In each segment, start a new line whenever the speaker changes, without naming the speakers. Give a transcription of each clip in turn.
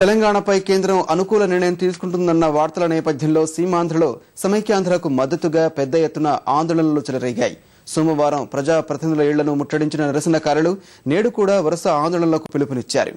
తెలంగాణపై కేంద్రం అనుకూల నిర్ణయం తీసుకుంటుందన్న వార్తల నేపథ్యంలో సీమాంధ్రలో సమైక్యాంధ్రకు మద్దతుగా పెద్ద ఎత్తున ఆందోళనలు చెలరేగాయి. సోమవారం ప్రజాప్రతినిధుల ఇళ్లను ముట్టడించిన నిరసనకారులు నేడు కూడా వరుస ఆందోళనలకు పిలుపునిచ్చారు.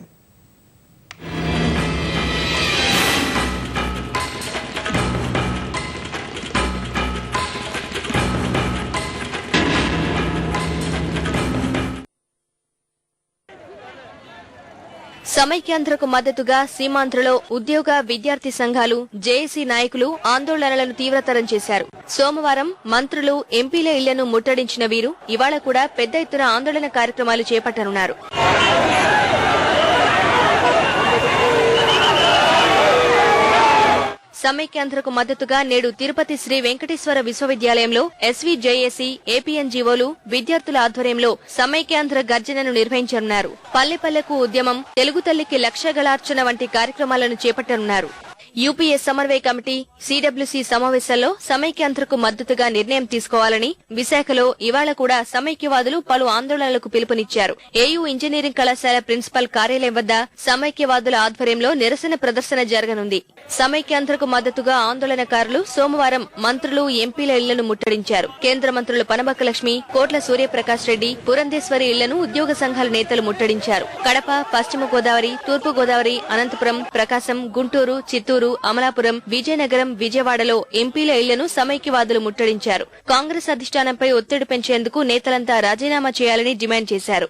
సమైక్యాంధ్రకు మద్దతుగా సీమాంధ్రలో ఉద్యోగ విద్యార్థి సంఘాలు జేఏసీ నాయకులు ఆందోళనలను తీవ్రతరం చేశారు. సోమవారం మంత్రులు ఎంపీల ఇళ్లను ముట్టడించిన వీరు ఇవాళ కూడా పెద్ద ఎత్తున ఆందోళన కార్యక్రమాలు చేపట్టనున్నారు. సమైక్యాంధ్రకు మద్దతుగా నేడు తిరుపతి శ్రీ వెంకటేశ్వర విశ్వవిద్యాలయంలో ఎస్వీజేఏసీ ఏపీఎన్జీఓలు విద్యార్థుల ఆధ్వర్యంలో సమైక్యాంధ్ర గర్జనను నిర్వహించనున్నారు. పల్లెపల్లెకు ఉద్యమం, తెలుగు తల్లికి లక్షగలార్చన వంటి కార్యక్రమాలను చేపట్టనున్నారు. యూపీఏ సమన్వయ కమిటీ సీడబ్ల్యూసీ సమావేశాల్లో సమైక్యాంధ్రకు మద్దతుగా నిర్ణయం తీసుకోవాలని విశాఖలో ఇవాళ కూడా సమైక్యవాదులు పలు ఆందోళనలకు పిలుపునిచ్చారు. ఏయూ ఇంజనీరింగ్ కళాశాల ప్రిన్సిపల్ కార్యాలయం వద్ద సమైక్యవాదుల ఆధ్వర్యంలో నిరసన ప్రదర్శన జరగనుంది. సమైక్యాంధ్రకు మద్దతుగా ఆందోళనకారులు సోమవారం మంత్రులు ఎంపీల ఇళ్లను ముట్టడించారు. కేంద్ర మంత్రులు పనబక్క లక్ష్మి, కోట్ల సూర్యప్రకాష్ రెడ్డి, పురంధేశ్వరి ఇళ్లను ఉద్యోగ సంఘాల నేతలు ముట్టడించారు. కడప, పశ్చిమ గోదావరి, తూర్పు గోదావరి, అనంతపురం, ప్రకాశం, గుంటూరు, చిత్తూరు, అమలాపురం, విజయనగరం, విజయవాడలో ఎంపీల ఇళ్లను సమైక్యవాదులు ముట్టడించారు. కాంగ్రెస్ అధిష్టానంపై ఒత్తిడి పెంచేందుకు నేతలంతా రాజీనామా చేయాలని డిమాండ్ చేశారు.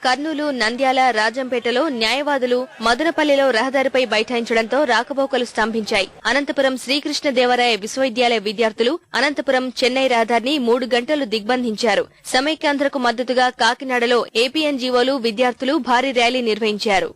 కర్నూలు, నంద్యాల, రాజంపేటలో న్యాయవాదులు మదనపల్లిలో రహదారిపై బైఠాయించడంతో రాకపోకలు స్తంభించాయి. అనంతపురం శ్రీకృష్ణదేవరాయ విశ్వవిద్యాలయ విద్యార్థులు అనంతపురం చెన్నై రహదారిని 3 గంటలు దిగ్బంధించారు. సమైక్యాంధ్రకు మద్దతుగా కాకినాడలో ఏపీఎన్జీఓలు విద్యార్థులు భారీ ర్యాలీ నిర్వహించారు.